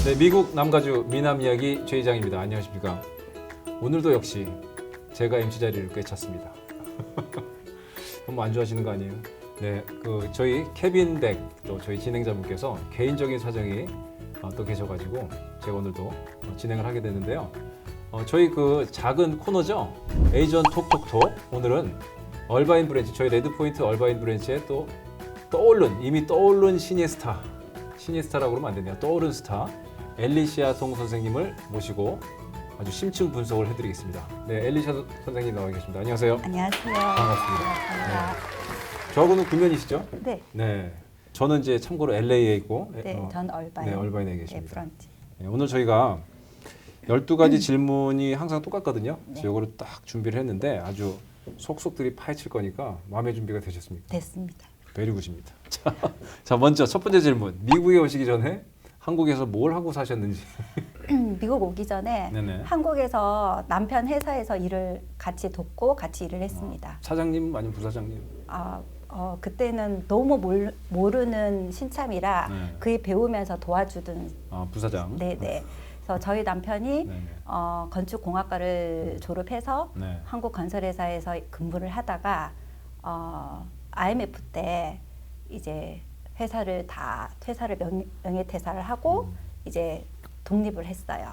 네, 미국 남가주 미남 이야기 최희장입니다. 안녕하십니까? 오늘도 역시 제가 MC 자리를 꿰찼습니다. 너무 안 좋아하시는 거 아니에요? 네, 저희 케빈 덱 또 저희 진행자분께서 개인적인 사정이 또 계셔가지고 제가 오늘도 진행을 하게 됐는데요. 저희 그 작은 코너죠, 에이전 톡톡톡. 오늘은 얼바인 브랜치, 저희 레드포인트 얼바인 브랜치에 또 이미 떠오른 신예 스타라고 그러면 안 되네요. 떠오른 스타 엘리시아 송 선생님을 모시고 아주 심층 분석을 해드리겠습니다. 네, 엘리시아 선생님 나와 계십니다. 안녕하세요. 안녕하세요. 반갑습니다. 반갑습니다. 저하고는 구면이시죠? 네. 네. 저는 이제 참고로 LA에 있고, 네, 전 얼바인. 네, 얼바인에 네, 계십니다. 브런치. 네, 오늘 저희가 12가지 질문이 항상 똑같거든요. 그래서 네. 이거를 딱 준비를 했는데 아주 속속들이 파헤칠 거니까 마음의 준비가 되셨습니까? 됐습니다. 베리굿입니다. 자, 먼저 첫 번째 질문. 미국에 오시기 전에 한국에서 뭘 하고 사셨는지. 미국 오기 전에 네네. 한국에서 남편 회사에서 일을 같이 돕고 같이 일을 했습니다. 사장님 아니면 부사장님? 그때는 너무 모르는 신참이라 네. 그게 배우면서 도와주던. 부사장. 네네. 그래서 저희 남편이 네네. 건축공학과를 졸업해서 네. 한국건설회사에서 근무를 하다가 IMF 때 이제 회사를 명예퇴사를 하고 이제 독립을 했어요.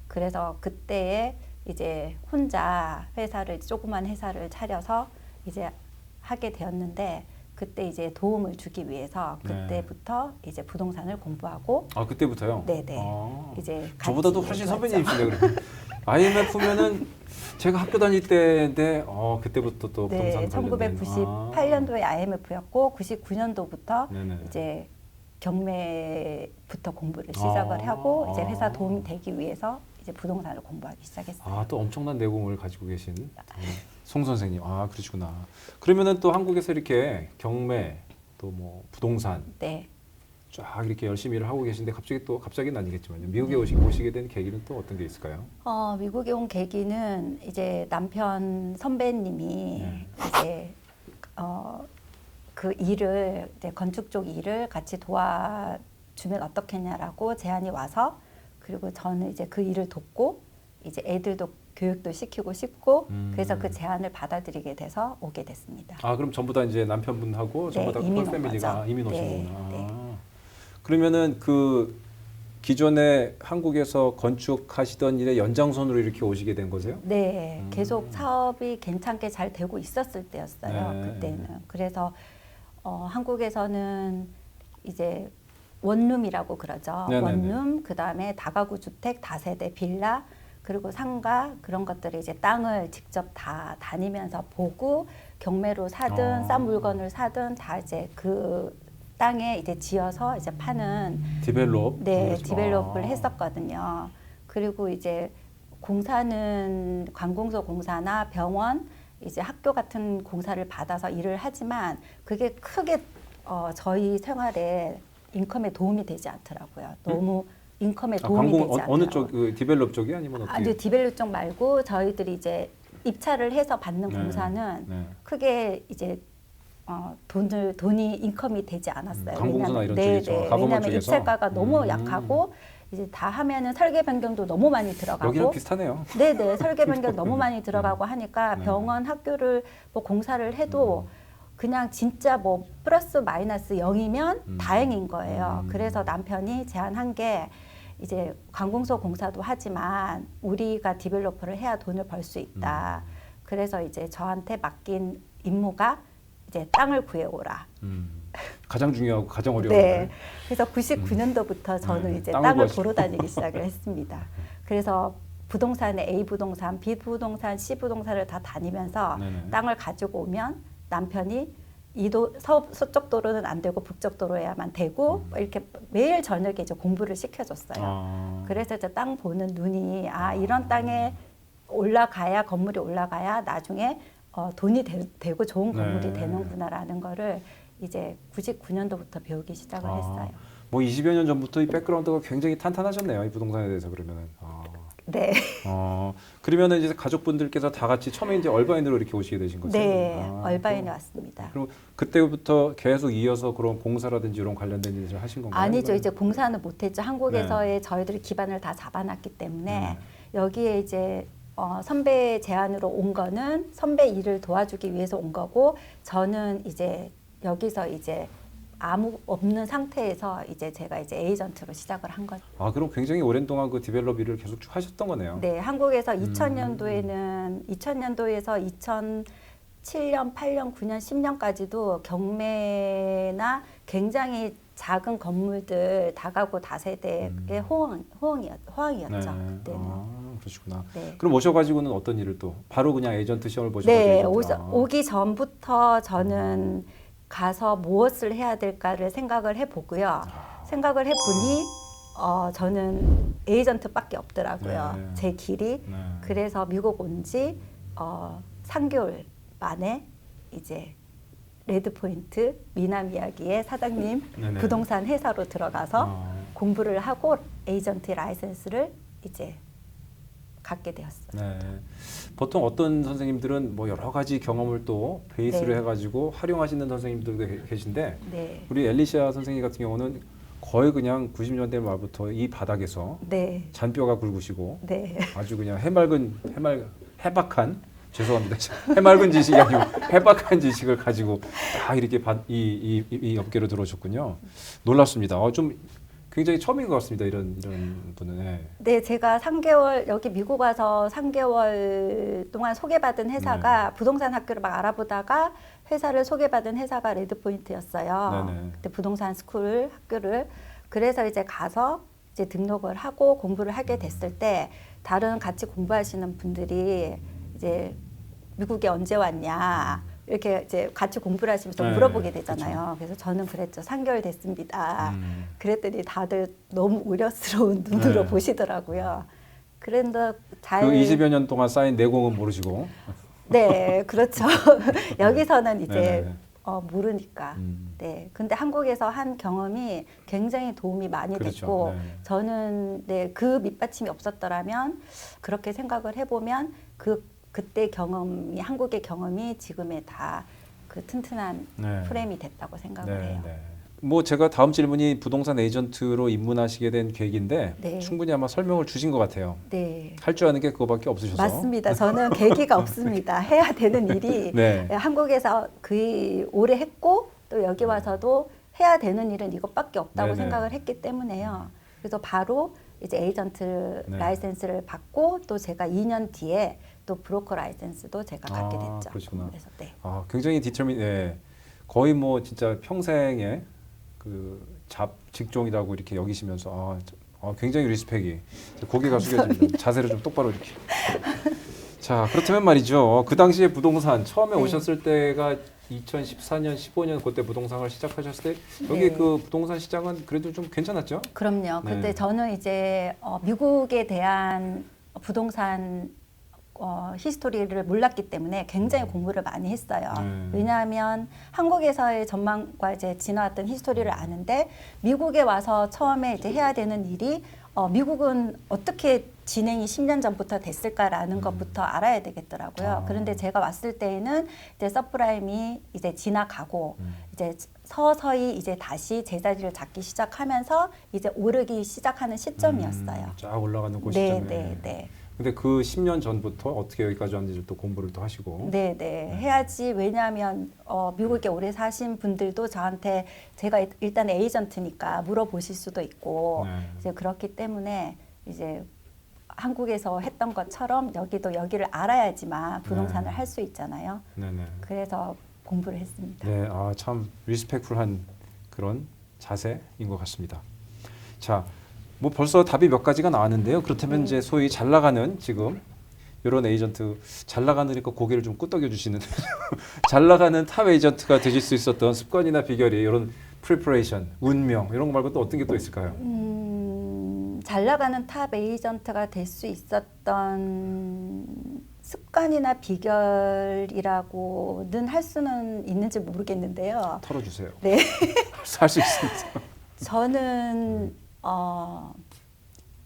그래서 그때에 이제 혼자 조그만 회사를 차려서 이제 하게 되었는데, 그때 이제 도움을 주기 위해서 그때부터 이제 부동산을 공부하고. 그때부터요? 네네. 이제 저보다도 같이 훨씬 공부했죠. 선배님이신데 그러면. IMF면은 제가 학교 다닐 때인데 그때부터 또 네, 부동산 관련된. 1998년도에 IMF였고 99년도부터 네네. 이제 경매부터 공부를 시작을 하고 이제 회사 도움이 되기 위해서 이제 부동산을 공부하기 시작했어요. 또 엄청난 내공을 가지고 계신 송 선생님. 그러시구나. 그러면은 또 한국에서 이렇게 경매 또 뭐 부동산 네. 쫙 이렇게 열심히 일을 하고 계신데 갑자기는 아니겠지만요. 미국에 오시게 된 계기는 또 어떤 게 있을까요? 미국에 온 계기는 이제 남편 선배님이 이제 그 일을 이제 건축 쪽 일을 같이 도와주면 어떻겠냐라고 제안이 와서, 그리고 저는 이제 그 일을 돕고 이제 애들도 교육도 시키고 싶고 그래서 그 제안을 받아들이게 돼서 오게 됐습니다. 그럼 전부 다 이제 남편분하고 네, 전부 다 이민 홀 온 패밀리가 거죠. 이민 오신 네, 거구나. 네. 그러면은 그 기존에 한국에서 건축하시던 일의 연장선으로 이렇게 오시게 된 거세요? 네, 계속 사업이 괜찮게 잘 되고 있었을 때였어요. 네. 그때는. 그래서 한국에서는 이제 원룸이라고 그러죠. 네네네. 원룸, 그 다음에 다가구 주택, 다세대 빌라, 그리고 상가, 그런 것들을 이제 땅을 직접 다 다니면서 보고 경매로 사든 싼 물건을 사든 다 이제 그 땅에 이제 지어서 이제 파는. 디벨롭. 네, 디벨롭을 했었거든요. 그리고 이제 공사는 관공서 공사나 병원, 이제 학교 같은 공사를 받아서 일을 하지만 그게 크게 저희 생활에 인컴에 도움이 되지 않더라고요. 너무 인컴에 도움이 되지 않더라고요. 어느 쪽, 디벨롭 쪽이 아니면 어떻게? 아주 디벨롭 쪽 말고 저희들이 이제 입찰을 해서 받는 네, 공사는 네. 크게 이제 돈이 인컴이 되지 않았어요. 관공서나 이런 네, 쪽이죠. 네. 가보모 왜냐하면 쪽에서? 입찰가가 너무 약하고 이제 다 하면은 설계 변경도 너무 많이 들어가고. 여기랑 비슷하네요. 네네, 설계 변경 너무 많이 들어가고 하니까 네. 병원, 학교를 뭐 공사를 해도 그냥 진짜 뭐 플러스 마이너스 0이면 다행인 거예요. 그래서 남편이 제안한 게 이제 관공서 공사도 하지만 우리가 디벨로퍼를 해야 돈을 벌 수 있다. 그래서 이제 저한테 맡긴 임무가 이제 땅을 구해오라. 가장 중요하고 가장 어려운 네. 거예요. 그래서 99년도부터 저는 네, 이제 땅을 땅을 구하시고. 보러 다니기 시작을 했습니다. 그래서 부동산에 A 부동산, B 부동산, C 부동산을 다 다니면서 네네. 땅을 가지고 오면 남편이 서쪽 도로는 안 되고 북쪽 도로에야만 되고 이렇게 매일 저녁에 이제 공부를 시켜줬어요. 그래서 이제 땅 보는 눈이 이런 땅에 올라가야, 건물이 올라가야 나중에 돈이 되고 좋은 건물이 네. 되는구나라는 거를 이제 99년도부터 배우기 시작을 했어요. 뭐 20여 년 전부터 이 백그라운드가 굉장히 탄탄하셨네요. 이 부동산에 대해서 그러면은. 네. 그러면은 이제 가족분들께서 다 같이 처음에 이제 얼바인으로 이렇게 오시게 되신 거죠? 네, 얼바인에 왔습니다. 그럼 그때부터 계속 이어서 그런 봉사라든지 이런 관련된 일을 하신 건가요? 아니죠. 이제 봉사는 못했죠. 한국에서의 저희들이 기반을 다 잡아놨기 때문에 여기에 이제 선배 제안으로 온 거는 선배 일을 도와주기 위해서 온 거고, 저는 이제 여기서 이제 아무 없는 상태에서 이제 제가 이제 에이전트로 시작을 한 거죠. 그럼 굉장히 오랜 동안 그 디벨롭 일을 계속 쭉 하셨던 거네요. 네, 한국에서 2000년도에서 2007년, 8년, 9년, 10년까지도 경매나 굉장히 작은 건물들 다가구 다세대의 호황이었죠. 그때는. 그러시구나. 네. 그럼 오셔가지고는 어떤 일을 또 바로 그냥 에이전트 시험을 보시고 네, 오기 전부터 저는 가서 무엇을 해야 될까를 생각을 해보고요. 생각을 해보니 저는 에이전트밖에 없더라고요. 네. 제 길이. 네. 그래서 미국 온 지 3개월 만에 이제 레드포인트 미남 이야기의 사장님 네네. 부동산 회사로 들어가서 공부를 하고 에이전트 라이센스를 이제 갖게 되었어요. 네. 보통 어떤 선생님들은 뭐 여러 가지 경험을 또 베이스로 네. 해가지고 활용하시는 선생님들도 계신데 네. 우리 엘리샤 선생님 같은 경우는 거의 그냥 90년대 말부터 이 바닥에서 네. 잔뼈가 굵으시고 네. 아주 그냥 해박한 죄송합니다. 해맑은 지식이 아니고 해박한 지식을 가지고 다 이렇게 이 업계로 들어오셨군요. 놀랍습니다. 좀 굉장히 처음인 것 같습니다. 이런 분은. 네. 네, 제가 3개월 여기 미국 와서 3개월 동안 소개받은 회사가 부동산 학교를 막 알아보다가 회사를 소개받은 회사가 레드포인트였어요. 네네. 그때 부동산 스쿨 학교를 그래서 이제 가서 이제 등록을 하고 공부를 하게 됐을 때 다른 같이 공부하시는 분들이 이제 미국에 언제 왔냐 이렇게 이제 같이 공부를 하시면서 물어보게 되잖아요. 그래서 저는 그랬죠. 3개월 됐습니다. 그랬더니 다들 너무 우려스러운 눈으로 보시더라고요. 그런데 잘. 그 20여 년 동안 쌓인 내공은 모르시고. 네, 그렇죠. 여기서는 이제 네네. 모르니까. 네. 근데 한국에서 한 경험이 굉장히 도움이 많이 그렇죠. 됐고, 네. 저는 그 밑받침이 없었더라면 그렇게 생각을 해보면 그때 경험이 한국의 경험이 지금의 다 그 튼튼한 프레임이 됐다고 생각을 해요. 뭐 제가 다음 질문이 부동산 에이전트로 입문하시게 된 계기인데 네. 충분히 아마 설명을 주신 것 같아요. 네. 할 줄 아는 게 그거밖에 없으셔서. 맞습니다. 저는 계기가 없습니다. 해야 되는 일이 네. 한국에서 거의 오래 했고 또 여기 와서도 해야 되는 일은 이것밖에 없다고 네네. 생각을 했기 때문에요. 그래서 바로 이제 에이전트 네. 라이센스를 받고 또 제가 2년 뒤에 또 브로커 라이센스도 제가 갖게 됐죠. 그러시구나. 그래서 네. 굉장히 거의 뭐 진짜 평생의 그 직종이라고 이렇게 여기시면서 굉장히 리스펙이 고개가 숙여집니다. 자세를 좀 똑바로 이렇게. 자, 그렇다면 말이죠. 그 당시에 부동산 처음에 네. 오셨을 때가 2014년, 15년 그때 부동산을 시작하셨을 때 여기 네. 그 부동산 시장은 그래도 좀 괜찮았죠? 그럼요. 네. 그때 저는 이제 미국에 대한 부동산 히스토리를 몰랐기 때문에 굉장히 공부를 많이 했어요. 왜냐하면 한국에서의 전망과 이제 지나왔던 히스토리를 아는데 미국에 와서 처음에 이제 해야 되는 일이 미국은 어떻게 진행이 10년 전부터 됐을까라는 것부터 알아야 되겠더라고요. 그런데 제가 왔을 때에는 이제 서프라임이 이제 지나가고 이제 서서히 이제 다시 제자리를 잡기 시작하면서 이제 오르기 시작하는 시점이었어요. 쫙 올라가는 그 네, 시점에. 네, 네. 근데 그 10년 전부터 어떻게 여기까지 왔는지 또 공부를 또 하시고. 네, 네. 해야지. 왜냐하면 미국에 오래 사신 분들도 저한테 제가 일단 에이전트니까 물어보실 수도 있고 이제 그렇기 때문에 이제 한국에서 했던 것처럼 여기를 알아야지만 부동산을 할 수 있잖아요. 네네. 그래서 공부를 했습니다. 네, 참 리스펙풀한 그런 자세인 것 같습니다. 자, 뭐 벌써 답이 몇 가지가 나왔는데요. 그렇다면 이제 소위 잘 나가는 지금 이런 에이전트 잘 나가니까 고개를 좀 끄덕여 주시는 잘 나가는 탑 에이전트가 되실 수 있었던 습관이나 비결이 이런 프리퍼레이션, 운명 이런 거 말고 또 어떤 게 또 있을까요? 잘 나가는 탑 에이전트가 될 수 있었던 습관이나 비결이라고는 할 수는 있는지 모르겠는데요. 털어주세요. 네. 할 수 있습니다. 저는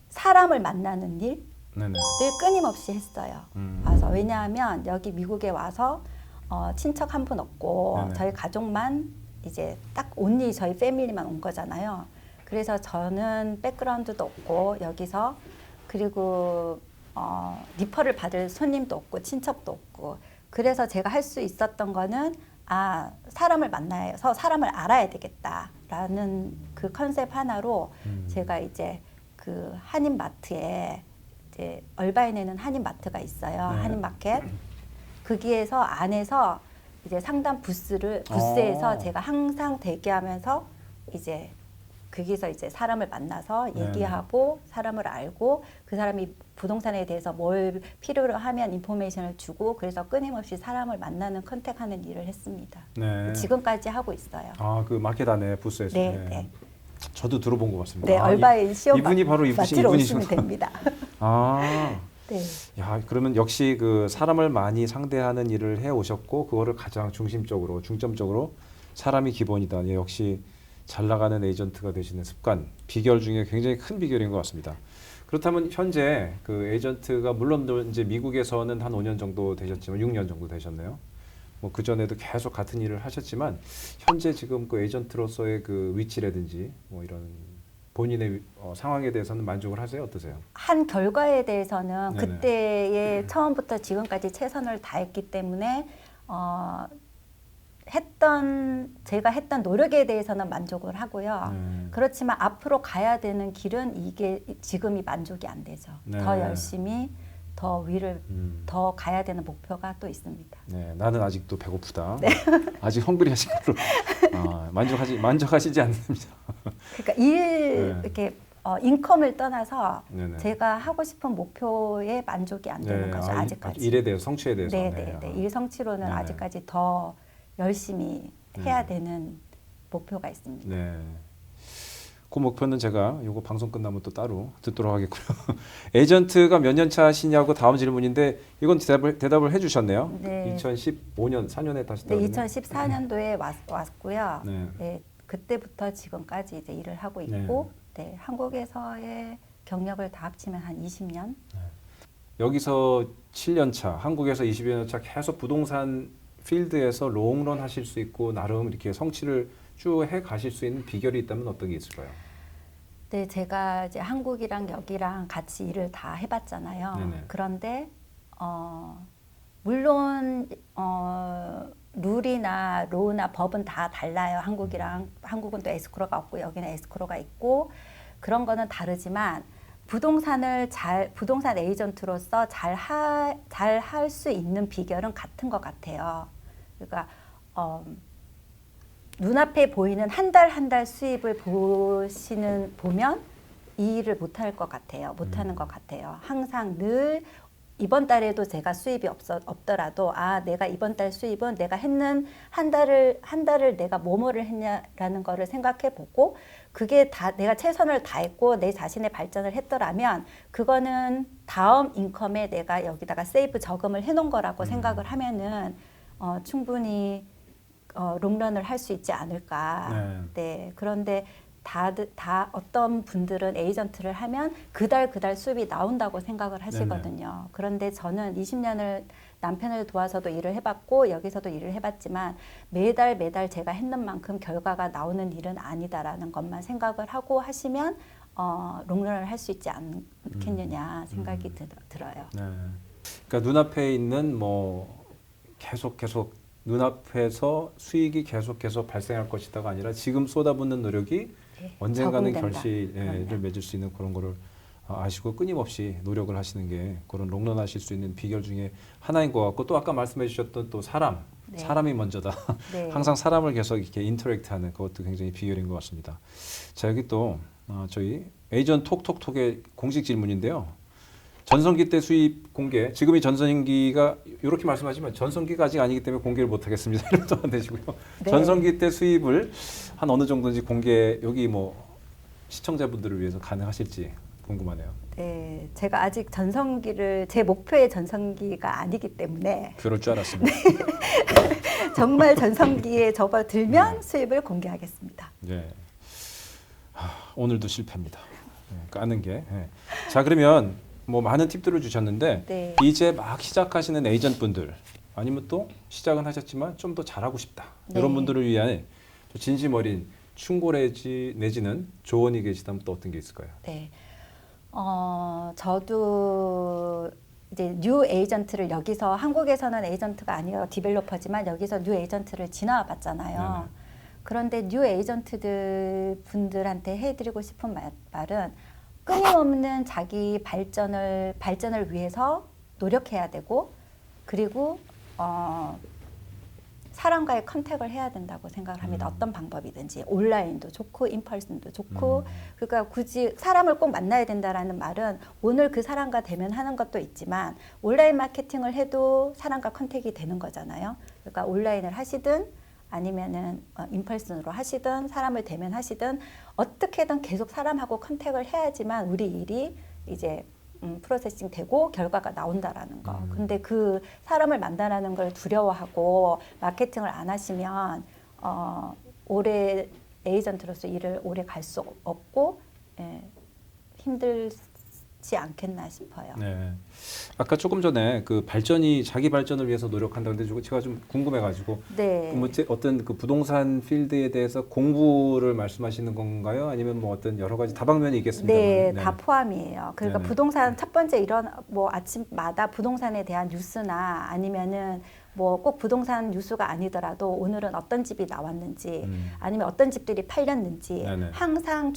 사람을 만나는 일, 네네. 늘 끊임없이 했어요. 와서 왜냐하면 여기 미국에 와서 친척 한 분 없고 네네. 저희 가족만 이제 딱 온리 저희 패밀리만 온 거잖아요. 그래서 저는 백그라운드도 없고 여기서 그리고 리퍼를 받을 손님도 없고 친척도 없고 그래서 제가 할 수 있었던 거는 사람을 만나서 사람을 알아야 되겠다라는 그 컨셉 하나로 제가 이제 그 한인마트에 이제 얼바인에는 한인마트가 있어요. 네. 한인마켓. 거기에서 안에서 이제 상담 부스에서 제가 항상 대기하면서 이제 거기서 이제 사람을 만나서 네. 얘기하고 사람을 알고 그 사람이 부동산에 대해서 뭘 필요로 하면 인포메이션을 주고 그래서 끊임없이 사람을 만나는 컨택하는 일을 했습니다. 네. 지금까지 하고 있어요. 그 마켓 안에 부스에서. 네, 네. 저도 들어본 것 같습니다. 네, 얼바인 시험 이분이 바로 이분이신 마트로 이분이시구나. 오시면 됩니다. 네. 네. 야, 그러면 역시 그 사람을 많이 상대하는 일을 해 오셨고 그거를 가장 중심적으로 중점적으로 사람이 기본이다. 예, 역시 잘 나가는 에이전트가 되시는 습관, 비결 중에 굉장히 큰 비결인 것 같습니다. 그렇다면 현재 그 에이전트가 물론 이제 미국에서는 한 5년 정도 되셨지만 6년 정도 되셨네요. 뭐 그 전에도 계속 같은 일을 하셨지만 현재 지금 그 에이전트로서의 그 위치라든지 뭐 이런 본인의 상황에 대해서는 만족을 하세요? 어떠세요? 한 결과에 대해서는 네네. 그때의 처음부터 지금까지 최선을 다했기 때문에 제가 했던 노력에 대해서는 만족을 하고요. 그렇지만 앞으로 가야 되는 길은 이게 지금이 만족이 안 되죠. 네. 더 열심히 더 위를 더 가야 되는 목표가 또 있습니다. 네, 나는 아직도 배고프다. 아직 헝그리하신 걸로 만족하시지 않습니다. 그러니까 네. 이렇게 인컴을 떠나서 네네. 제가 하고 싶은 목표에 만족이 안 되는 거죠. 아직까지. 일에 대해서 성취에 대해서. 네. 일 성취로는 네네. 아직까지 더 열심히 해야 되는 목표가 있습니다. 네. 그 목표는 제가 요거 방송 끝나면 또 따로 듣도록 하겠고요. 에이전트가 몇 년 차시냐고 다음 질문인데 이건 대답을 해주셨네요. 네. 2015년 4년에 다시 네, 2014년도에 왔고요. 네. 네, 그때부터 지금까지 이제 일을 하고 있고, 네, 한국에서의 경력을 다 합치면 한 20년. 여기서 7년 차, 한국에서 20여 년 차 계속 부동산 필드에서 롱런 하실 수 있고 나름 이렇게 성취를 쭉 해 가실 수 있는 비결이 있다면 어떤 게 있을까요? 네, 제가 이제 한국이랑 여기랑 같이 일을 다 해봤잖아요. 네네. 그런데 물론 룰이나 로우나 법은 다 달라요. 한국은 또 에스크로가 없고 여기는 에스크로가 있고 그런 거는 다르지만 부동산 에이전트로서 잘 할 수 있는 비결은 같은 것 같아요. 그러니까 눈앞에 보이는 한 달 수입을 보면 이 일을 못할 것 같아요. 못하는 것 같아요. 항상 늘 이번 달에도 제가 수입이 없더라도 내가 이번 달 수입은 내가 했는 한 달을 내가 뭐를 했냐라는 거를 생각해 보고 그게 다 내가 최선을 다했고 내 자신의 발전을 했더라면 그거는 다음 인컴에 내가 여기다가 세이브 저금을 해놓은 거라고 생각을 하면은 충분히 롱런을 할 수 있지 않을까. 네. 그런데 다 어떤 분들은 에이전트를 하면 그달 수입이 나온다고 생각을 하시거든요. 네네. 그런데 저는 20년을 남편을 도와서도 일을 해봤고 여기서도 일을 해봤지만 매달 제가 했는 만큼 결과가 나오는 일은 아니다라는 것만 생각을 하고 하시면 롱런을 할 수 있지 않겠느냐 생각이 들어요. 네. 그러니까 눈앞에 있는 뭐 계속 눈앞에서 수익이 계속 발생할 것이다가 아니라 지금 쏟아붓는 노력이 언젠가는 결실을 맺을 수 있는 그런 거를 아시고 끊임없이 노력을 하시는 게 그런 롱런 하실 수 있는 비결 중에 하나인 것 같고 또 아까 말씀해 주셨던 또 사람이 먼저다. 네. 항상 사람을 계속 이렇게 인터랙트하는 그것도 굉장히 비결인 것 같습니다. 자 여기 또 저희 에이전 톡의 공식 질문인데요. 전성기 때 수입 공개, 지금이 전성기가 이렇게 말씀하시면 전성기가 아직 아니기 때문에 공개를 못 하겠습니다. 이러면 안 되시고요. 네. 전성기 때 수입을 한 어느 정도인지 공개 여기 뭐 시청자분들을 위해서 가능하실지 궁금하네요. 네, 제가 아직 제 목표의 전성기가 아니기 때문에 그럴 줄 알았습니다. 정말 전성기에 접어들면 수입을 공개하겠습니다. 네. 오늘도 실패입니다. 까는 게. 자 그러면 뭐 많은 팁들을 주셨는데 네. 이제 막 시작하시는 에이전트분들 아니면 또 시작은 하셨지만 좀 더 잘하고 싶다 네. 이런 분들을 위한 진심 어린 충고래지 내지는 조언이 계시다면 또 어떤 게 있을까요? 네. 저도 이제 뉴 에이전트를 여기서 한국에서는 에이전트가 아니라 디벨로퍼지만 여기서 뉴 에이전트를 지나와 봤잖아요. 네네. 그런데 뉴 에이전트들 분들한테 해드리고 싶은 말은 끊임없는 자기 발전을 위해서 노력해야 되고 그리고 사람과의 컨택을 해야 된다고 생각을 합니다. 어떤 방법이든지 온라인도 좋고 인펄슨도 좋고 그러니까 굳이 사람을 꼭 만나야 된다라는 말은 오늘 그 사람과 대면하는 것도 있지만 온라인 마케팅을 해도 사람과 컨택이 되는 거잖아요. 그러니까 온라인을 하시든 아니면은 인펄슨으로 하시든 사람을 대면하시든 어떻게든 계속 사람하고 컨택을 해야지만 우리 일이 이제 프로세싱 되고 결과가 나온다라는 거. 근데 그 사람을 만나라는 걸 두려워하고 마케팅을 안 하시면 오래 에이전트로서 일을 오래 갈 수 없고 힘들지 않겠나 싶어요. 네. 아까 조금 전에 그 자기 발전을 위해서 노력한다는데 제가 좀 궁금해가지고 네. 뭐 어떤 그 부동산 필드에 대해서 공부를 말씀하시는 건가요? 아니면 뭐 어떤 여러 가지 다방면이 있겠습니다만. 네, 다 포함이에요. 그러니까 네네. 부동산 첫 번째 뭐 아침마다 부동산에 대한 뉴스나 아니면은 뭐 꼭 부동산 뉴스가 아니더라도 오늘은 어떤 집이 나왔는지 아니면 어떤 집들이 팔렸는지 네네. 항상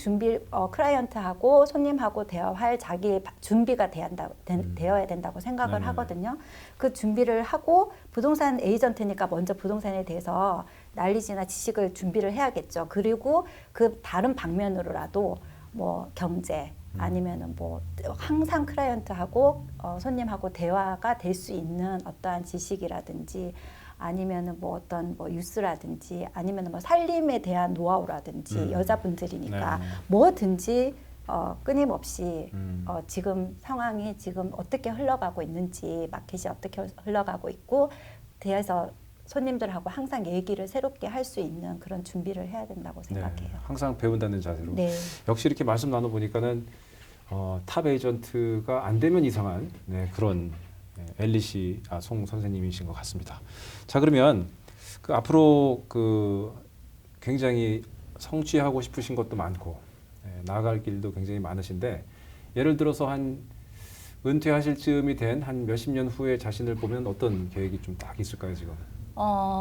클라이언트하고 손님하고 대화할 자기의 준비가 되어야 된다고 생각을 네네네. 하거든요. 그 준비를 하고 부동산 에이전트니까 먼저 부동산에 대해서 난리지나 지식을 준비를 해야겠죠. 그리고 그 다른 방면으로라도 뭐 경제 아니면은 뭐 항상 클라이언트하고 손님하고 대화가 될 수 있는 어떠한 지식이라든지 아니면은 뭐 어떤 뭐 뉴스라든지 아니면은 뭐 살림에 대한 노하우라든지 여자분들이니까 네. 뭐든지 끊임없이 지금 상황이 지금 어떻게 흘러가고 있는지 마켓이 어떻게 흘러가고 있고 대해서 손님들하고 항상 얘기를 새롭게 할 수 있는 그런 준비를 해야 된다고 생각해요. 네. 항상 배운다는 자세로. 네. 역시 이렇게 말씀 나눠보니까는 탑 에이전트가 안 되면 이상한 그런 엘리시 송 선생님이신 것 같습니다. 자, 그러면 그 앞으로 그 굉장히 성취하고 싶으신 것도 많고 나아갈 길도 굉장히 많으신데 예를 들어서 한 은퇴하실 즈음이 된 한 몇십 년 후에 자신을 보면 어떤 계획이 좀 딱 있을까요, 지금?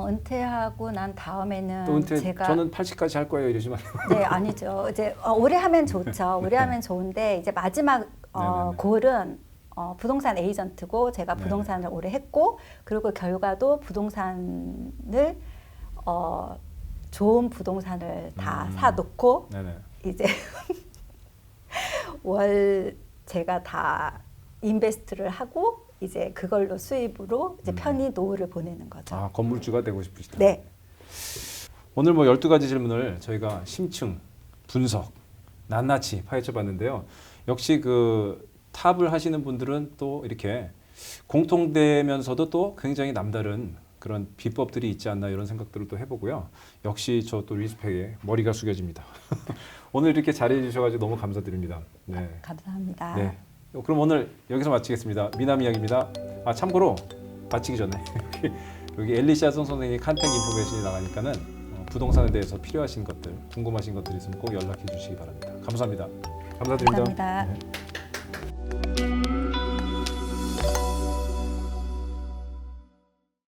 은퇴하고 난 다음에는 또 은퇴 제가 저는 80까지 할 거예요 이러시면 네, 아니죠. 이제 오래 하면 좋죠. 오래 하면 좋은데 이제 마지막 네네네. 골은 부동산 에이전트고 제가 네네. 부동산을 오래 했고 그리고 결과도 부동산을 좋은 부동산을 다 사놓고 네네. 이제 월 제가 다 인베스트를 하고 이제 그걸로 수입으로 이제 편히 노후를 보내는 거죠. 건물주가 되고 싶으시다. 네. 오늘 뭐 12가지 질문을 저희가 심층, 분석, 낱낱이 파헤쳐 봤는데요. 역시 그 탑을 하시는 분들은 또 이렇게 공통되면서도 또 굉장히 남다른 그런 비법들이 있지 않나 이런 생각들을 또 해보고요. 역시 저 또 리스펙에 머리가 숙여집니다. 오늘 이렇게 잘해 주셔가지고 너무 감사드립니다. 네. 감사합니다. 네. 그럼 오늘 여기서 마치겠습니다. 미남 이야기입니다. 참고로 마치기 전에 여기 엘리시아 송 선생님 컨택 인포메이션이 나가니까는 부동산에 대해서 필요하신 것들, 궁금하신 것들 있으면 꼭 연락해 주시기 바랍니다. 감사합니다. 감사드립니다. 감사합니다. 네.